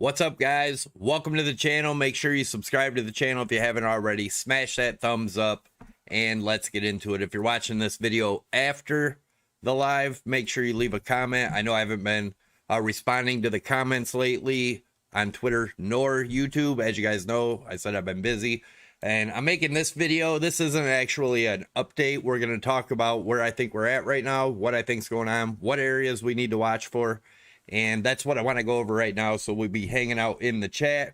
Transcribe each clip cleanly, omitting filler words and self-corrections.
What's up, guys? Welcome to the channel. Make sure you subscribe to the channel if you haven't already. Smash that thumbs up and let's get into it. If you're watching this video after the live, make sure you leave a comment. I know I haven't been responding to the comments lately on Twitter nor YouTube. As you guys know, I said I've been busy and I'm making this video. This isn't actually an update. We're going to talk about where I think we're at right now, what I think's going on, what areas we need to watch for. And that's what I want to go over right now. So we'll be hanging out in the chat.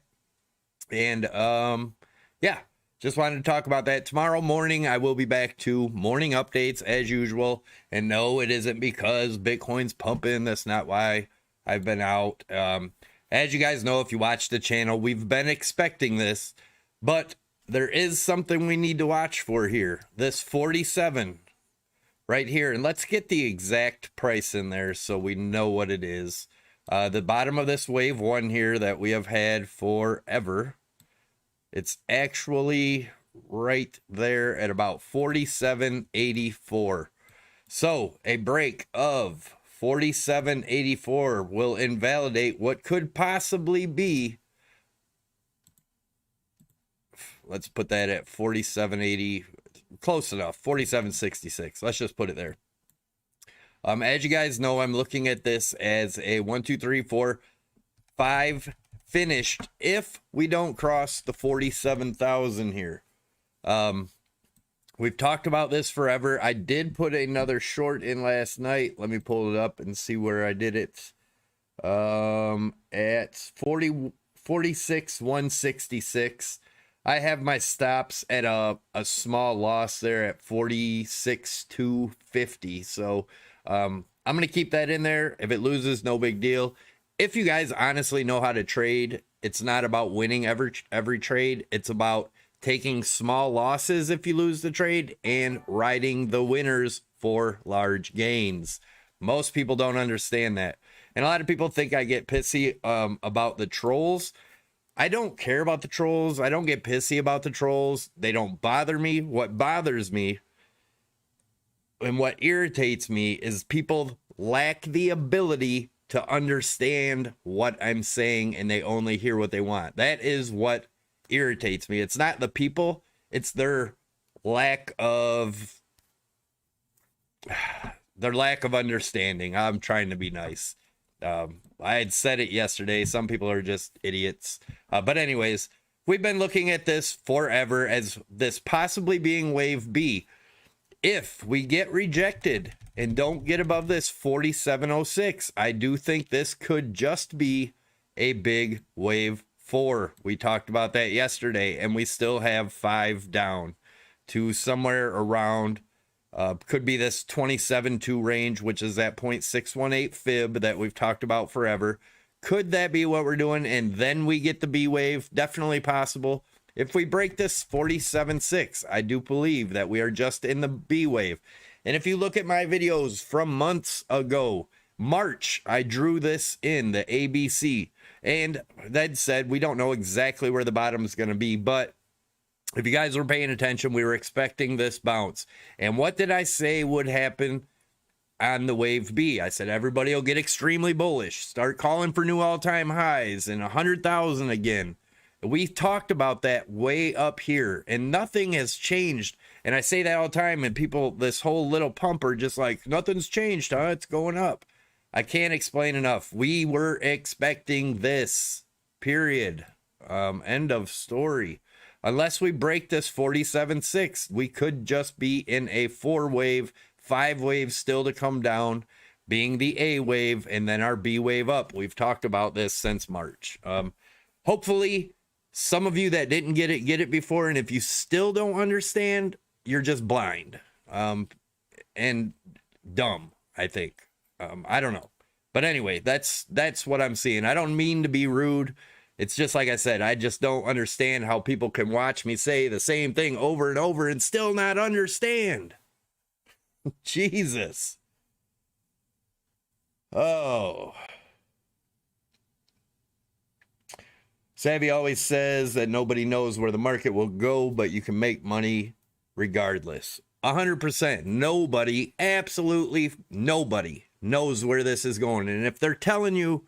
And yeah, just wanted to talk about that. Tomorrow morning, I will be back to morning updates as usual. And no, it isn't because Bitcoin's pumping. That's not why I've been out. As you guys know, if you watch the channel, we've been expecting this. But there is something we need to watch for here. This 47 right here, and let's get the exact price in there so we know what it is. The bottom of this wave one here that we have had forever, it's actually right there at about 47.84. So a break of 47.84 will invalidate what could possibly be, let's put that at 47.80. Close enough, 47.66. Let's just put it there. As you guys know, I'm looking at this as a 1, 2, 3, 4, 5 finished if we don't cross the 47,000 here. We've talked about this forever. I did put another short in last night. Let me pull it up and see where I did it. At 46,166. I have my stops at a small loss there at 46,250. So I'm going to keep that in there. If it loses, no big deal. If you guys honestly know how to trade, it's not about winning every trade. It's about taking small losses if you lose the trade and riding the winners for large gains. Most people don't understand that. And a lot of people think I get pissy about the trolls. I don't care about the trolls. I don't get pissy about the trolls. They don't bother me. What bothers me and what irritates me is people lack the ability to understand what I'm saying and they only hear what they want. That is what irritates me. It's not the people, it's their lack of understanding. I'm trying to be nice. I had said it yesterday. Some people are just idiots. But anyways, we've been looking at this forever as this possibly being wave B. If we get rejected and don't get above this 47.06, I do think this could just be a big wave 4. We talked about that yesterday, and we still have 5 down to somewhere around could be this 27.2 range, which is that 0.618 fib that we've talked about forever. Could that be what we're doing? And then we get the B wave? Definitely possible. If we break this 47.6, I do believe that we are just in the B wave. And if you look at my videos from months ago, March, I drew this in the ABC. And that said, we don't know exactly where the bottom is going to be, but if you guys were paying attention, we were expecting this bounce. And what did I say would happen on the wave B? I said everybody will get extremely bullish, start calling for new all-time highs and 100,000 again. We talked about that way up here, and nothing has changed. And I say that all the time, and people, this whole little pump are just like, nothing's changed, huh? It's going up. I can't explain enough. We were expecting this, period. End of story. Unless we break this 47.6, we could just be in a 4 wave, 5 waves still to come down, being the A wave, and then our B wave up. We've talked about this since March. Hopefully, some of you that didn't get it before, and if you still don't understand, you're just blind and dumb, I think. I don't know. But anyway, that's what I'm seeing. I don't mean to be rude. It's just like I said, I just don't understand how people can watch me say the same thing over and over and still not understand. Jesus. Oh. Savvy always says that nobody knows where the market will go, but you can make money regardless. 100%. Nobody, absolutely nobody knows where this is going. And if they're telling you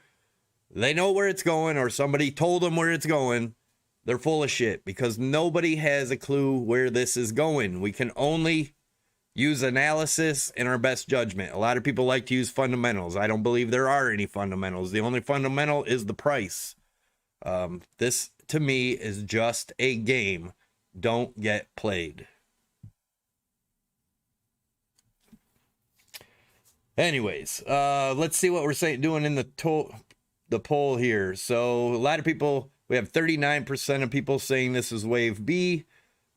they know where it's going, or somebody told them where it's going, they're full of shit, because nobody has a clue where this is going. We can only use analysis and our best judgment. A lot of people like to use fundamentals. I don't believe there are any fundamentals. The only fundamental is the price. This, to me, is just a game. Don't get played. Anyways, let's see what we're doing in the poll here. So a lot of people, we have 39% of people saying this is wave B,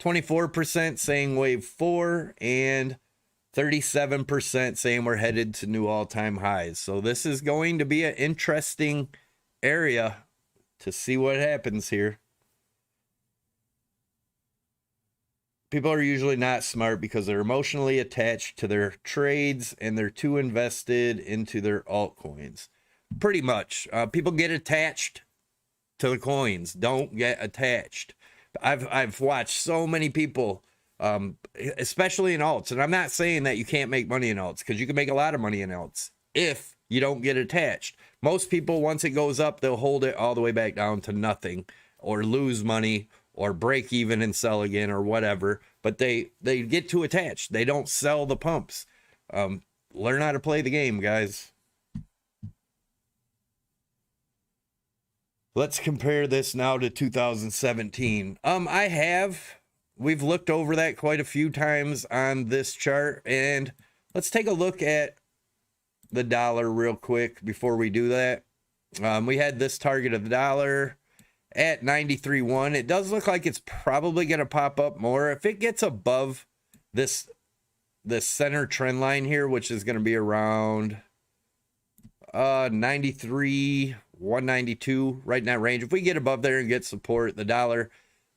24% saying wave 4, and 37% saying we're headed to new all-time highs. So this is going to be an interesting area to see what happens here. People are usually not smart because they're emotionally attached to their trades and they're too invested into their altcoins. Pretty much. People get attached to the coins. Don't get attached. I've watched so many people, especially in alts, and I'm not saying that you can't make money in alts, because you can make a lot of money in alts if you don't get attached. Most people, once it goes up, they'll hold it all the way back down to nothing, or lose money, or break even and sell again, or whatever. But they get too attached. They don't sell the pumps. Learn how to play the game, guys. Let's compare this now to 2017. We've looked over that quite a few times on this chart, and let's take a look at the dollar real quick before we do that. We had this target of the dollar at 93.1. It does look like it's probably going to pop up more if it gets above this center trend line here, which is going to be around 93, 192, right in that range. If we get above there and get support, the dollar,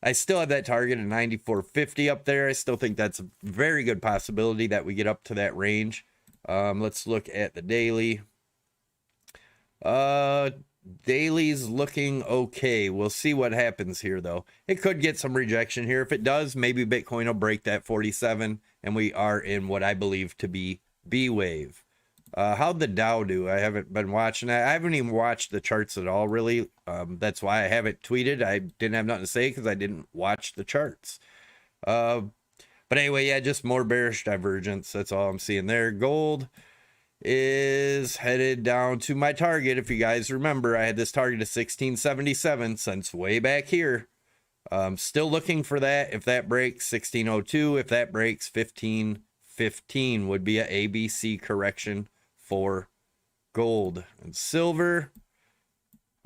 I still have that target of 94.50 up there. I still think that's a very good possibility that we get up to that range. Let's look at the daily. Daily's looking okay. We'll see what happens here, though. It could get some rejection here. If it does, maybe Bitcoin will break that 47, and we are in what I believe to be B wave. How'd the Dow do? I haven't been watching that. I haven't even watched the charts at all, really. That's why I haven't tweeted. I didn't have nothing to say because I didn't watch the charts. But anyway, yeah, just more bearish divergence. That's all I'm seeing there. Gold is headed down to my target. If you guys remember, I had this target of 1677 since way back here. Still looking for that. If that breaks 1602, if that breaks 1515 would be a ABC correction for gold. And silver,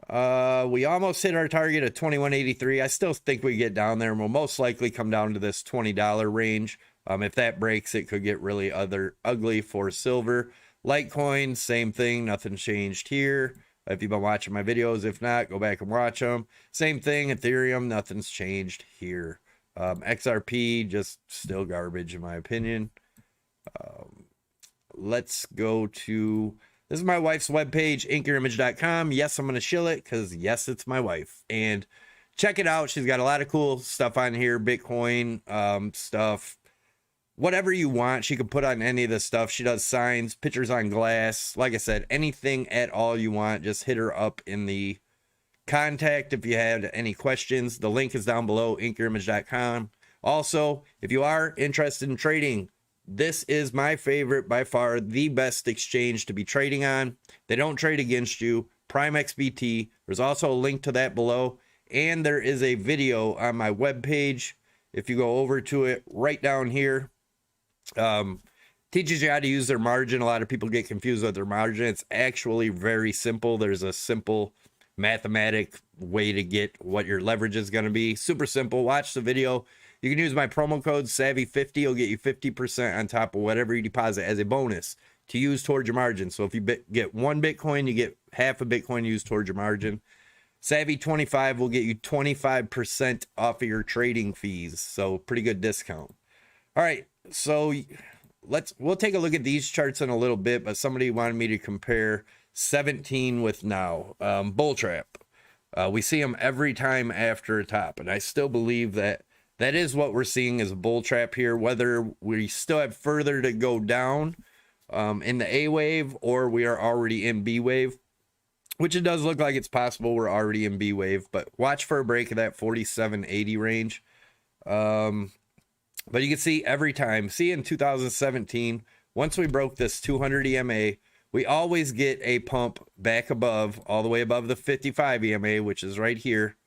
we almost hit our target of 2183. I still think we get down there, and we'll most likely come down to this $20 range. If that breaks, it could get really ugly for silver. Litecoin, same thing, nothing changed here. If you've been watching my videos, if not, go back and watch them. Same thing, Ethereum, nothing's changed here. XRP, just still garbage in my opinion. Let's go to, this is my wife's webpage, inkerimage.com. Yes, I'm going to shill it because yes, it's my wife. And check it out. She's got a lot of cool stuff on here, Bitcoin stuff. Whatever you want, she can put on any of this stuff. She does signs, pictures on glass. Like I said, anything at all you want, just hit her up in the contact if you had any questions. The link is down below, inkerimage.com. Also, if you are interested in trading, this is my favorite, by far the best exchange to be trading on. They don't trade against you. Prime XBT. There's also a link to that below. And there is a video on my webpage. If you go over to it right down here, teaches you how to use their margin. A lot of people get confused with their margin. It's actually very simple. There's a simple mathematic way to get what your leverage is going to be. Super simple. Watch the video. You can use my promo code SAVVY50. It'll get you 50% on top of whatever you deposit as a bonus to use towards your margin. So if you get one Bitcoin, you get half a Bitcoin used towards your margin. Savvy25 will get you 25% off of your trading fees. So pretty good discount. All right, so we'll take a look at these charts in a little bit, but somebody wanted me to compare 17 with now. Bull trap. We see them every time after a top, and I still believe that that is what we're seeing as a bull trap here. Whether we still have further to go down in the A wave or we are already in B wave, which it does look like it's possible we're already in B wave, but watch for a break of that 47.80 range. But you can see every time, see in 2017, once we broke this 200 EMA, we always get a pump back above, all the way above the 55 EMA, which is right here.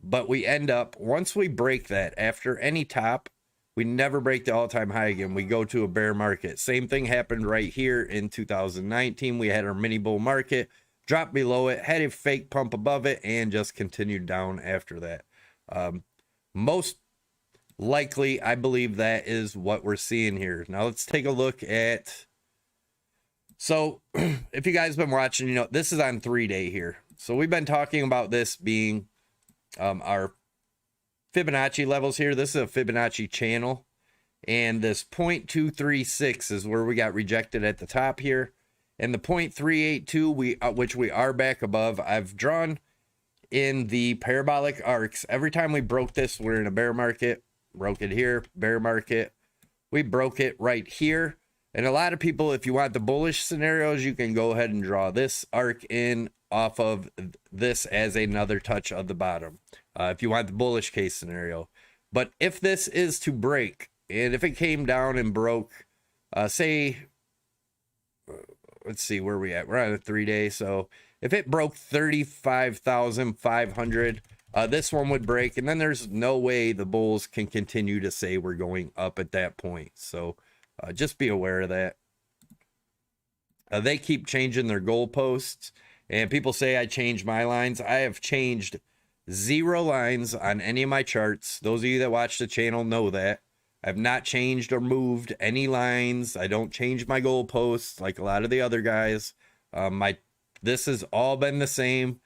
But we end up, once we break that, after any top, we never break the all-time high again. We go to a bear market. Same thing happened right here in 2019. We had our mini bull market, dropped below it, had a fake pump above it, and just continued down after that. Most likely, I believe that is what we're seeing here. Now let's take a look at, so if you guys have been watching, you know, this is on 3-day here. So we've been talking about this being our Fibonacci levels here. This is a Fibonacci channel, and this 0.236 is where we got rejected at the top here, and the 0.382 which we are back above. I've drawn in the parabolic arcs. Every time we broke this, we're in a bear market. Broke it here, bear market. We broke it right here. And a lot of people, if you want the bullish scenarios, you can go ahead and draw this arc in off of this as another touch of the bottom, if you want the bullish case scenario. But if this is to break, and if it came down and broke, say, let's see where we at. We're on a 3-day. So if it broke 35,500, this one would break, and then there's no way the bulls can continue to say we're going up at that point. So just be aware of that. They keep changing their goalposts, and people say I changed my lines. I have changed 0 lines on any of my charts. Those of you that watch the channel know that. I've not changed or moved any lines. I don't change my goalposts like a lot of the other guys. This has all been the same.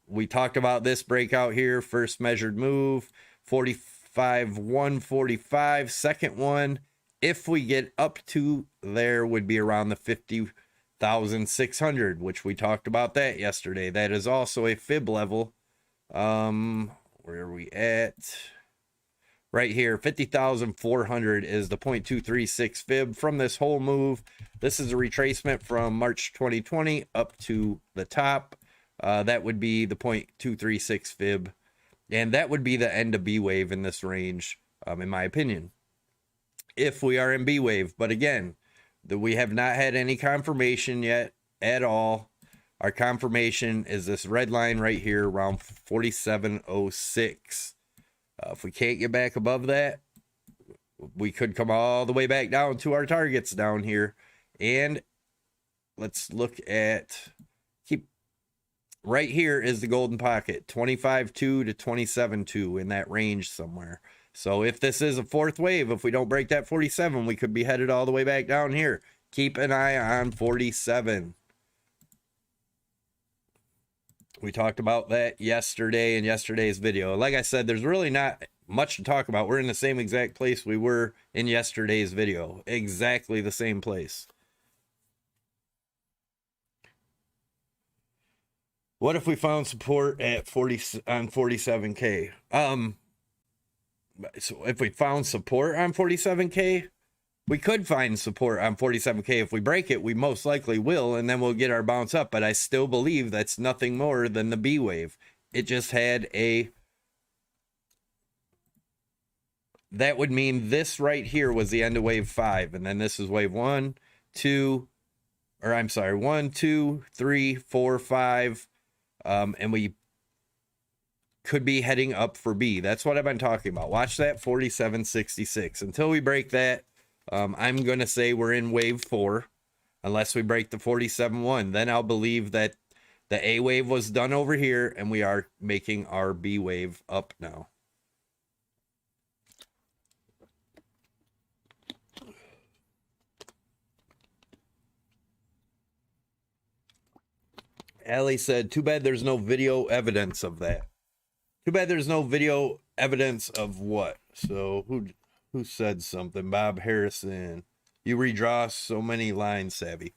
We talked about this breakout here. First measured move, 45,145. Second one, if we get up to there, would be around the 50,600, which we talked about that yesterday. That is also a fib level. Where are we at? Right here, 50,400 is the 0.236 fib from this whole move. This is a retracement from March 2020 up to the top. That would be the 0.236 fib, and that would be the end of B wave in this range, in my opinion, if we are in B wave. But again, we have not had any confirmation yet at all. Our confirmation is this red line right here around 47.06. If we can't get back above that, we could come all the way back down to our targets down here. And let's look at, right here is the golden pocket, 25.2 to 27.2, in that range somewhere. So if this is a fourth wave, if we don't break that 47, we could be headed all the way back down here. Keep an eye on 47. We talked about that yesterday in yesterday's video. Like I said, there's really not much to talk about. We're in the same exact place we were in yesterday's video. Exactly the same place. What if we found support at 47K? So if we found support on 47K, we could find support on 47K. If we break it, we most likely will, and then we'll get our bounce up. But I still believe that's nothing more than the B wave. It just had a, that would mean this right here was the end of wave 5, and then this is wave 1, 2, or I'm sorry, 1, 2, 3, 4, 5. And we could be heading up for B. That's what I've been talking about. Watch that 47.66. Until we break that, I'm going to say we're in wave 4, unless we break the 47.1. Then I'll believe that the A wave was done over here, and we are making our B wave up now. Allie said, too bad there's no video evidence of that. Too bad there's no video evidence of what? So who said something? Bob Harrison. You redraw so many lines, Savvy.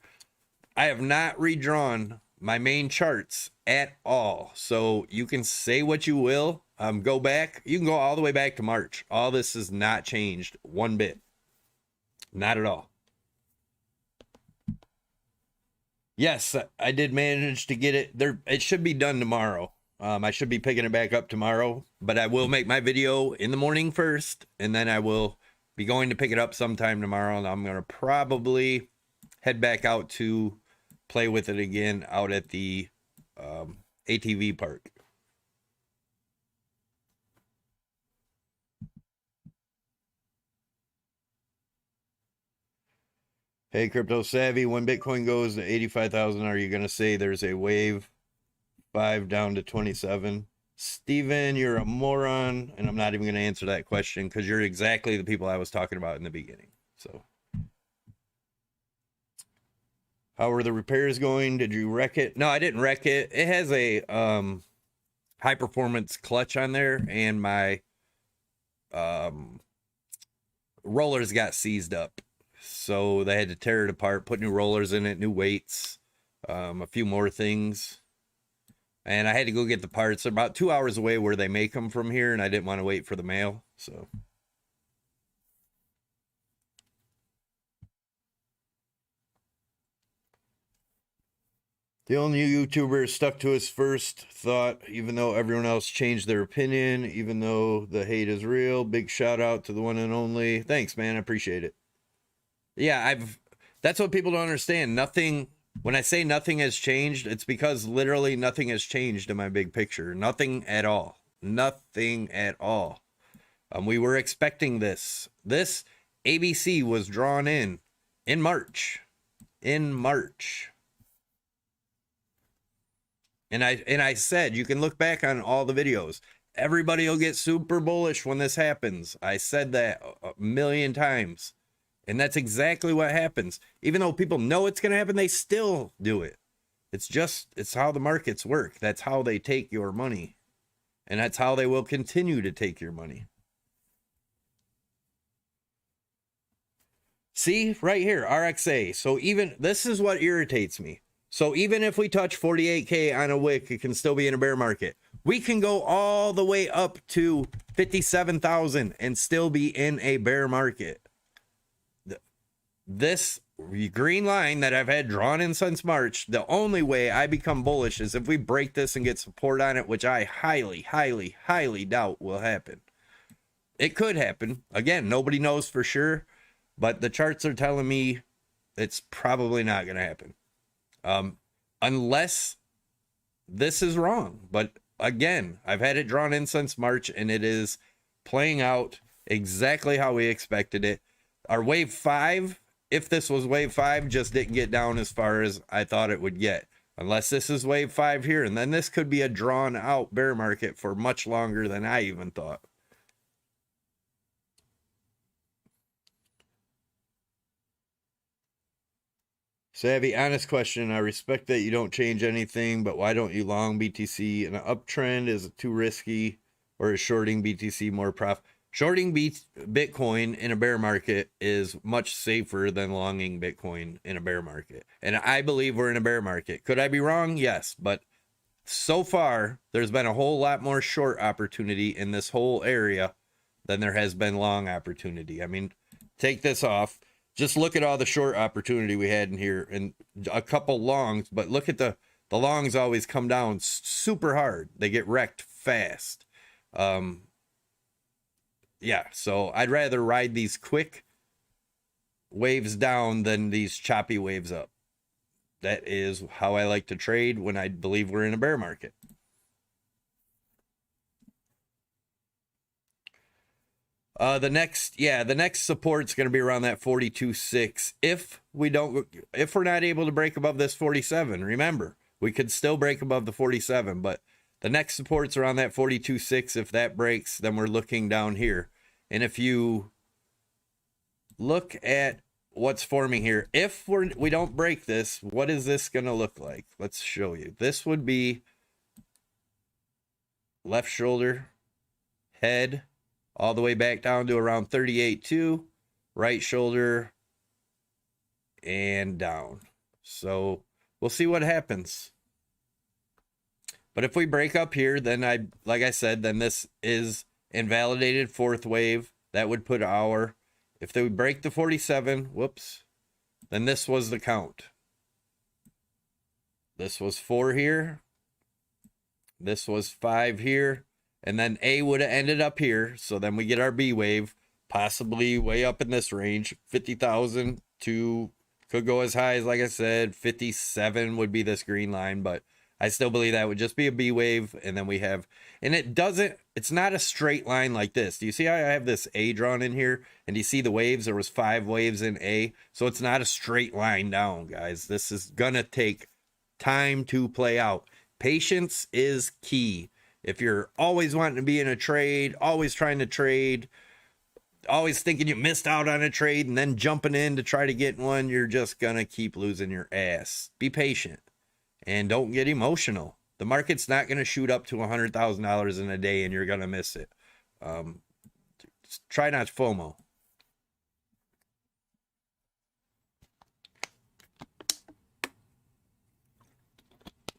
I have not redrawn my main charts at all. So you can say what you will. Go back. You can go all the way back to March. All this has not changed one bit. Not at all. Yes, I did manage to get it there. It should be done tomorrow. I should be picking it back up tomorrow, but I will make my video in the morning first, and then I will be going to pick it up sometime tomorrow, and I'm going to probably head back out to play with it again out at the ATV park. Hey, Crypto Savvy, when Bitcoin goes to 85,000, are you going to say there's a wave 5 down to 27? Steven, you're a moron, and I'm not even going to answer that question because you're exactly the people I was talking about in the beginning. So, how are the repairs going? Did you wreck it? No, I didn't wreck it. It has a high performance clutch on there, and my rollers got seized up. So they had to tear it apart, put new rollers in it, new weights, a few more things. And I had to go get the parts. They're about 2 hours away where they make them from here, and I didn't want to wait for the mail. So the only YouTuber stuck to his first thought, even though everyone else changed their opinion, even though the hate is real. Big shout out to the one and only. Thanks, man. I appreciate it. Yeah, that's what people don't understand. Nothing, when I say nothing has changed, it's because literally nothing has changed in my big picture. Nothing at all. Nothing at all. We were expecting this. This ABC was drawn in March. In March. And I said, you can look back on all the videos. Everybody will get super bullish when this happens. I said that a million times. And that's exactly what happens. Even though people know it's going to happen, they still do it. It's how the markets work. That's how they take your money. And that's how they will continue to take your money. See, right here, RXA. So even, this is what irritates me. So even if we touch 48K on a wick, it can still be in a bear market. We can go all the way up to 57,000 and still be in a bear market. This green line that I've had drawn in since March, the only way I become bullish is if we break this and get support on it, which I highly, highly, highly doubt will happen. It could happen. Again, nobody knows for sure, but the charts are telling me it's probably not going to happen. Unless this is wrong. But again, I've had it drawn in since March, and it is playing out exactly how we expected it. Our wave 5, if this was wave 5, just didn't get down as far as I thought it would get. Unless this is wave 5 here, and then this could be a drawn out bear market for much longer than I even thought. Savvy, honest question. I respect that you don't change anything, but why don't you long BTC in an uptrend? Is it too risky, or is shorting BTC more profit? Shorting Bitcoin in a bear market is much safer than longing Bitcoin in a bear market. And I believe we're in a bear market. Could I be wrong? Yes. But so far, there's been a whole lot more short opportunity in this whole area than there has been long opportunity. I mean, take this off. Just look at all the short opportunity we had in here and a couple longs. But look at the longs always come down super hard. They get wrecked fast. Yeah, so I'd rather ride these quick waves down than these choppy waves up. That is how I like to trade when I believe we're in a bear market. The next support's going to be around that 42.6. If we're not able to break above this 47, remember, we could still break above the 47, but the next support's around that 42.6. If that breaks, then we're looking down here. And if you look at what's forming here, if we don't break this, what is this going to look like? Let's show you. This would be left shoulder, head, all the way back down to around 38.2, right shoulder, and down. So we'll see what happens. But if we break up here, then like I said, then this is invalidated fourth wave. That would put if they break the 47, whoops, then this was the count. This was 4 here. This was 5 here. And then A would have ended up here. So then we get our B wave, possibly way up in this range. 50,000 to, could go as high as, like I said, 57 would be this green line. But I still believe that would just be a B wave. And then we have, and it's not a straight line like this. Do you see how I have this A drawn in here? And do you see the waves? There was 5 waves in A. So it's not a straight line down, guys. This is going to take time to play out. Patience is key. If you're always wanting to be in a trade, always trying to trade, always thinking you missed out on a trade and then jumping in to try to get one, you're just going to keep losing your ass. Be patient and don't get emotional. The market's not going to shoot up to $100,000 in a day and you're going to miss it. Try not to FOMO.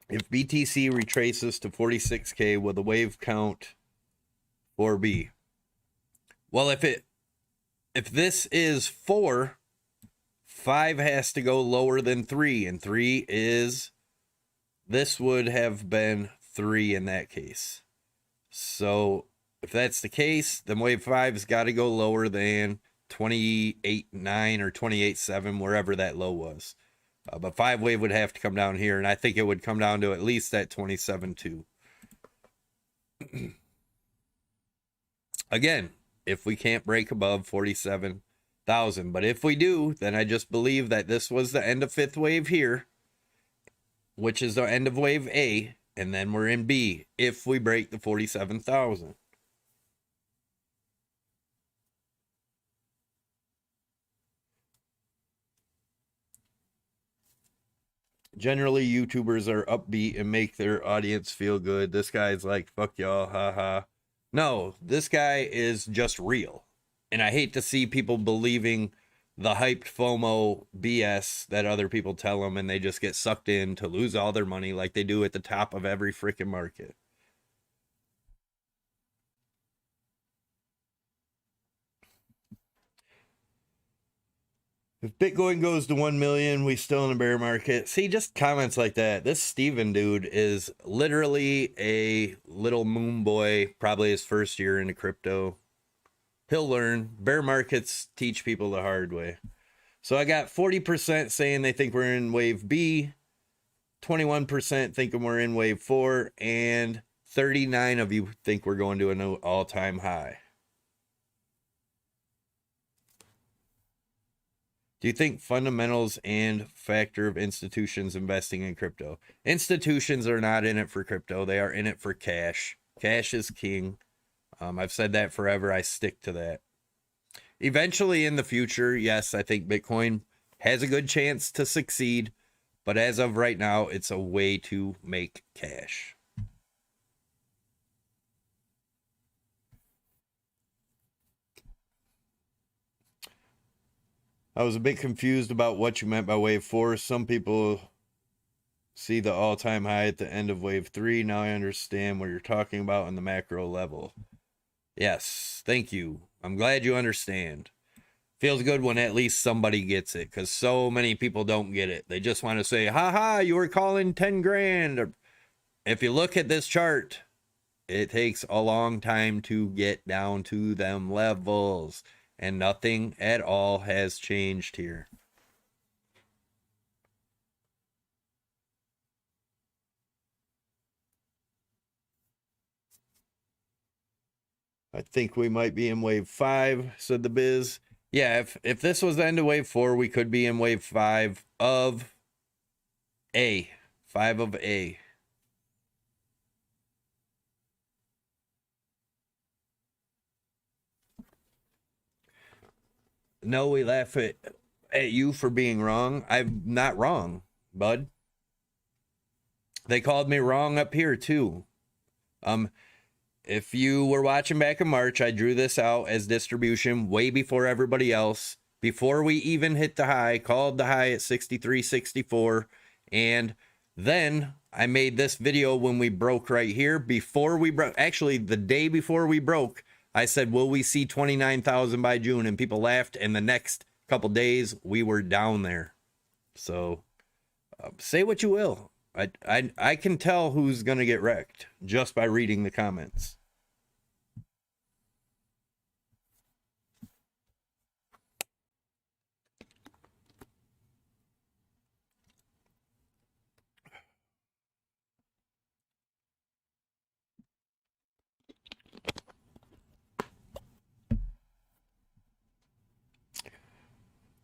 If BTC retraces to 46K, will the wave count 4B? Well, if this is 4, 5 has to go lower than 3, and 3 is, this would have been 3 in that case. So if that's the case, then wave 5's got to go lower than 28.9 or 28.7, wherever that low was. But 5 wave would have to come down here, and I think it would come down to at least that 27.2. Again, if we can't break above 47,000. But if we do, then I just believe that this was the end of 5th wave here, which is the end of wave A, and then we're in B if we break the 47,000. Generally, YouTubers are upbeat and make their audience feel good. This guy's like, fuck y'all, haha. No, this guy is just real. And I hate to see people believing the hyped FOMO BS that other people tell them, and they just get sucked in to lose all their money like they do at the top of every freaking market. If Bitcoin goes to 1 million, we still in a bear market. See, just comments like that. This Steven dude is literally a little moon boy, probably his first year into crypto. He'll learn. Bear markets teach people the hard way. So I got 40% saying they think we're in wave B, 21% thinking we're in wave 4, and 39 of you think we're going to an all-time high. Do you think fundamentals and factor of institutions investing in crypto? Institutions are not in it for crypto. They are in it for cash. Cash is king. I've said that forever. I stick to that. Eventually in the future, yes, I think Bitcoin has a good chance to succeed. But as of right now, it's a way to make cash. I was a bit confused about what you meant by wave 4. Some people see the all-time high at the end of wave 3. Now I understand what you're talking about on the macro level. Yes, thank you. I'm glad you understand. Feels good when at least somebody gets it, because so many people don't get it. They just want to say, haha, you were calling 10 grand. If you look at this chart, it takes a long time to get down to them levels. And nothing at all has changed here. I think we might be in wave 5, said the Biz. Yeah, if this was the end of wave 4, we could be in wave 5 of A. 5 of A. No, we laugh at you for being wrong. I'm not wrong, bud. They called me wrong up here too. If you were watching back in March, I drew this out as distribution way before everybody else. Before we even hit the high, called the high at 63.64, and then I made this video when we broke right here. Before we broke, actually the day before we broke, I said, will we see 29,000 by June? And people laughed. And the next couple days, we were down there. So say what you will. I can tell who's gonna get wrecked just by reading the comments.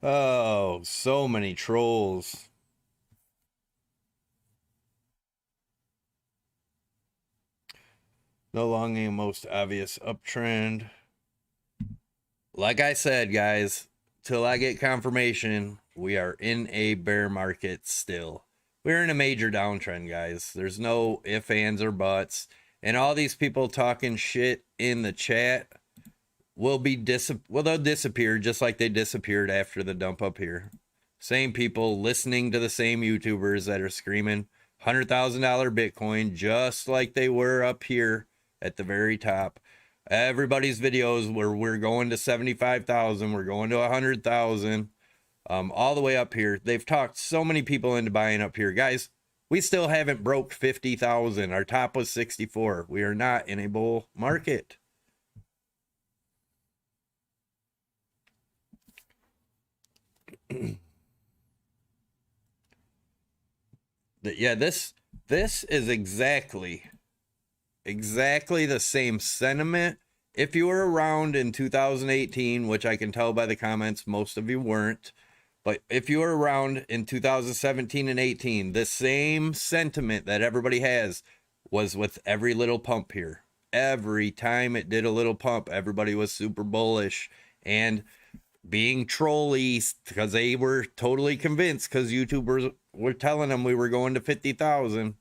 Oh, so many trolls. No longer most obvious uptrend. Like I said, guys, till I get confirmation, we are in a bear market still. We're in a major downtrend, guys. There's no ifs, ands, or buts. And all these people talking shit in the chat will be they'll disappear just like they disappeared after the dump up here. Same people listening to the same YouTubers that are screaming $100,000 Bitcoin just like they were up here at the very top. Everybody's videos where we're going to 75,000, we're going to 100,000, all the way up here. They've talked so many people into buying up here. Guys, we still haven't broke 50,000. Our top was 64. We are not in a bull market. Yeah, this is exactly the same sentiment. If you were around in 2018, which I can tell by the comments, most of you weren't, but if you were around in 2017 and 18, the same sentiment that everybody has was with every little pump here. Every time it did a little pump, everybody was super bullish and being trolly because they were totally convinced because YouTubers were telling them we were going to 50,000.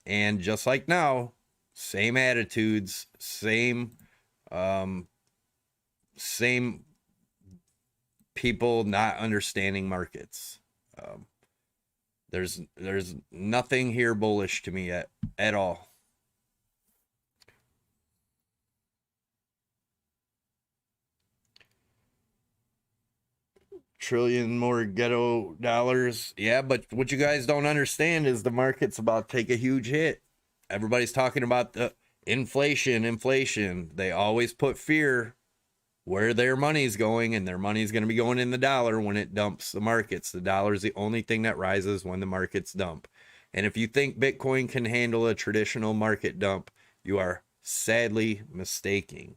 And just like now, same attitudes, same people not understanding markets. There's nothing here bullish to me at all. Trillion more ghetto dollars. Yeah, but what you guys don't understand is the market's about to take a huge hit. Everybody's talking about the inflation. They always put fear where their money's going, and their money's going to be going in the dollar when it dumps the markets. The dollar is the only thing that rises when the markets dump. And if you think Bitcoin can handle a traditional market dump, you are sadly mistaken.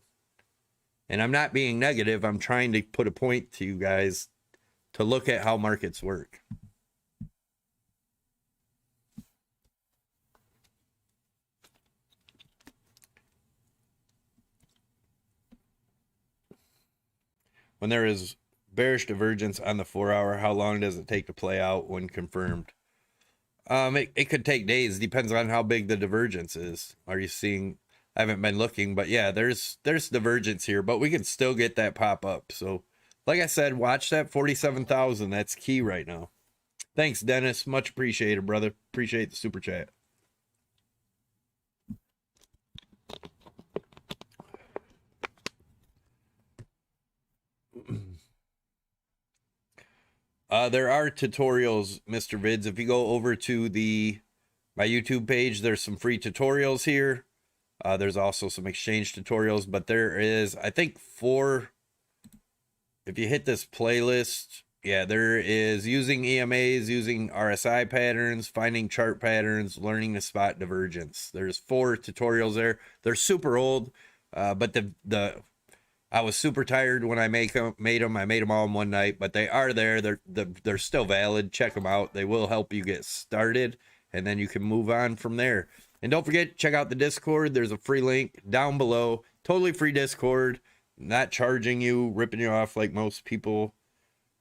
And I'm not being negative. I'm trying to put a point to you guys to look at how markets work. When there is bearish divergence on the 4-hour, how long does it take to play out when confirmed? It could take days. Depends on how big the divergence is. Are you seeing? I haven't been looking, but yeah, there's divergence here, but we can still get that pop up. So like I said, watch that 47,000. That's key right now. Thanks, Dennis. Much appreciated, brother. Appreciate the super chat. There are tutorials, Mr. Vids. If you go over to my YouTube page, there's some free tutorials here. There's also some exchange tutorials, but there is, I think, 4. If you hit this playlist, yeah, there is using EMAs, using RSI patterns, finding chart patterns, learning to spot divergence. There's 4 tutorials there. They're super old, but I was super tired when I made them. I made them all in one night, but they are there. They're still valid. Check them out. They will help you get started, and then you can move on from there. And don't forget, check out the Discord. There's a free link down below. Totally free Discord. Not charging you, ripping you off like most people.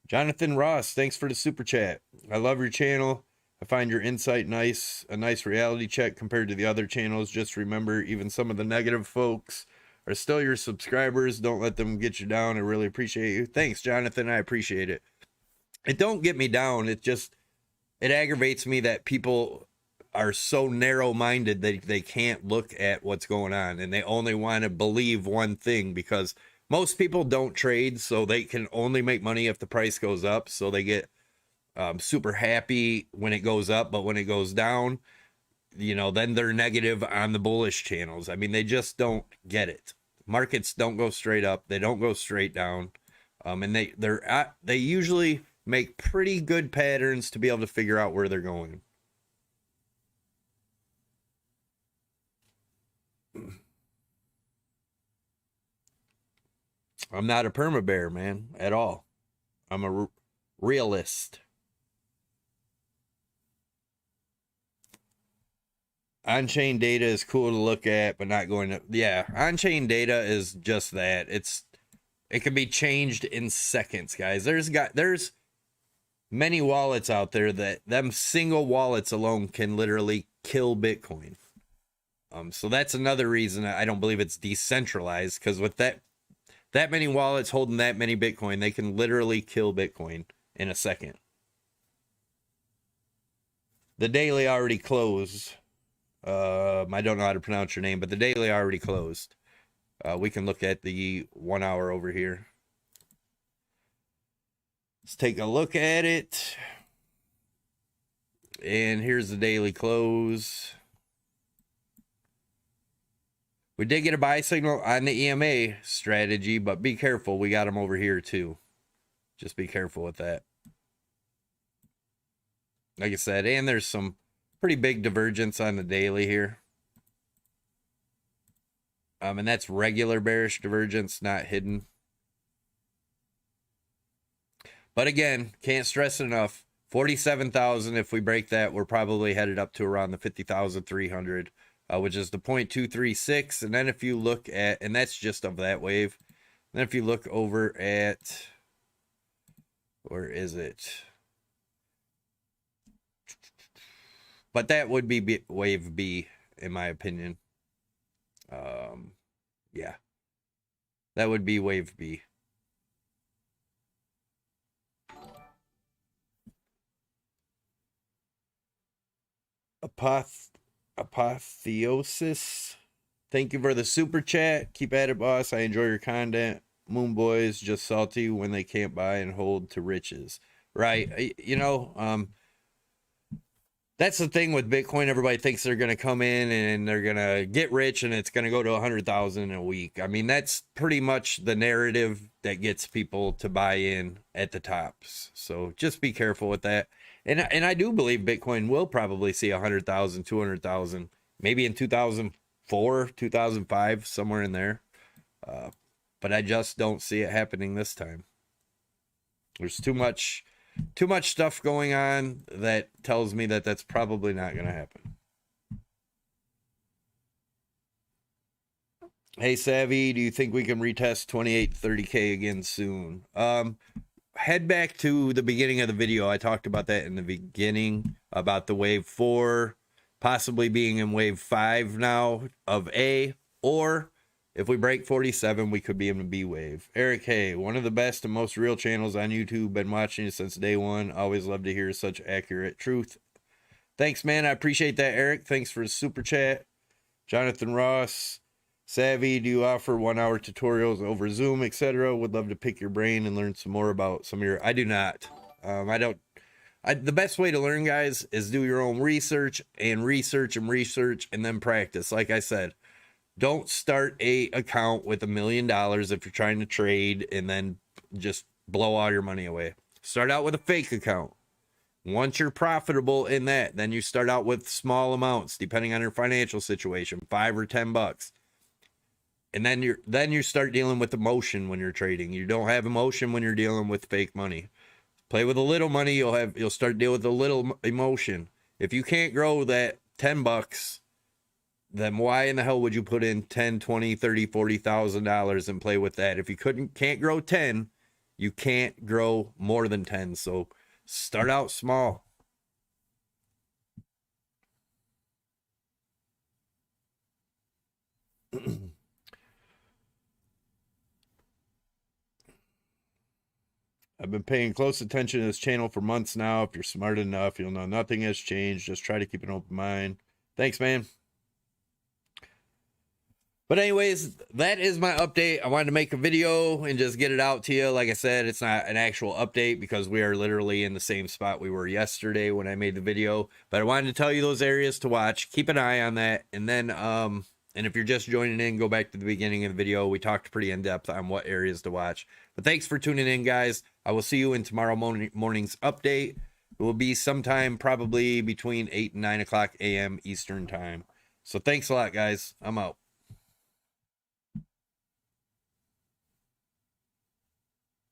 Jonathan Ross, thanks for the super chat. I love your channel. I find your insight nice, a nice reality check compared to the other channels. Just remember, even some of the negative folks are still your subscribers. Don't let them get you down. I really appreciate you. Thanks, Jonathan. I appreciate it. It don't get me down. It aggravates me that people are so narrow-minded that they can't look at what's going on, and they only want to believe one thing, because most people don't trade, so they can only make money if the price goes up. So they get super happy when it goes up, but when it goes down, you know, then they're negative on the bullish channels. I mean, they just don't get it. Markets don't go straight up. They don't go straight down. And they usually make pretty good patterns to be able to figure out where they're going. I'm not a perma bear, man, at all. I'm a realist. On-chain data is cool to look at, but not going to... Yeah, on-chain data is just that. It can be changed in seconds, guys. There's many wallets out there that them single wallets alone can literally kill Bitcoin. So that's another reason I don't believe it's decentralized, because with that many wallets holding that many Bitcoin, they can literally kill Bitcoin in a second. The daily already closed. I don't know how to pronounce your name, but the daily already closed. We can look at the 1 hour over here. Let's take a look at it. And here's the daily close. We did get a buy signal on the EMA strategy, but be careful. We got them over here too. Just be careful with that. Like I said, and there's some pretty big divergence on the daily here. And that's regular bearish divergence, not hidden. But again, can't stress it enough. 47,000, if we break that, we're probably headed up to around the 50,300, which is the 0.236. And then if you look at, and that's just of that wave. And then if you look over at, where is it? But that would be wave B, in my opinion. Yeah. That would be wave B. Apotheosis. Thank you for the super chat. Keep at it, boss. I enjoy your content. Moon boys just salty when they can't buy and hold to riches. Right. You know, that's the thing with Bitcoin. Everybody thinks they're going to come in and they're going to get rich and it's going to go to 100,000 in a week. I mean, that's pretty much the narrative that gets people to buy in at the tops. So just be careful with that. And I do believe Bitcoin will probably see 100,000, 200,000, maybe in 2004, 2005, somewhere in there. But I just don't see it happening this time. There's too much stuff going on that tells me that that's probably not going to happen. Hey, Savvy, do you think we can retest 2830K again soon? Head back to the beginning of the video. I talked about that in the beginning, about the wave 4 possibly being in wave 5 now of A, or if we break 47, we could be in a B wave. Eric, hey, one of the best and most real channels on YouTube. Been watching it since day one. Always love to hear such accurate truth. Thanks, man. I appreciate that, Eric. Thanks for the super chat. Jonathan Ross. Savvy, do you offer 1 hour tutorials over Zoom, etc.? Would love to pick your brain and learn some more about some of your... I do not. The best way to learn, guys, is do your own research and research and then practice. Like I said, don't start a account with $1 million if you're trying to trade and then just blow all your money away. Start out with a fake account. Once you're profitable in that, then you start out with small amounts, depending on your financial situation, $5 or $10. And then you start dealing with emotion when you're trading. You don't have emotion when you're dealing with fake money. Play with a little money, you'll start dealing with a little emotion. If you can't grow that $10, then why in the hell would you put in 10, 20, 30, $40,000 and play with that? If you can't grow 10, you can't grow more than 10. So start out small. I've been paying close attention to this channel for months now. If you're smart enough, you'll know nothing has changed. Just try to keep an open mind. Thanks, man. But anyways, that is my update. I wanted to make a video and just get it out to you. Like I said, it's not an actual update because we are literally in the same spot we were yesterday when I made the video. But I wanted to tell you those areas to watch. Keep an eye on that. And then, and if you're just joining in, go back to the beginning of the video. We talked pretty in depth on what areas to watch. But thanks for tuning in, guys. I will see you in tomorrow morning's update. It will be sometime probably between 8 and 9 o'clock a.m. Eastern time. So thanks a lot, guys. I'm out.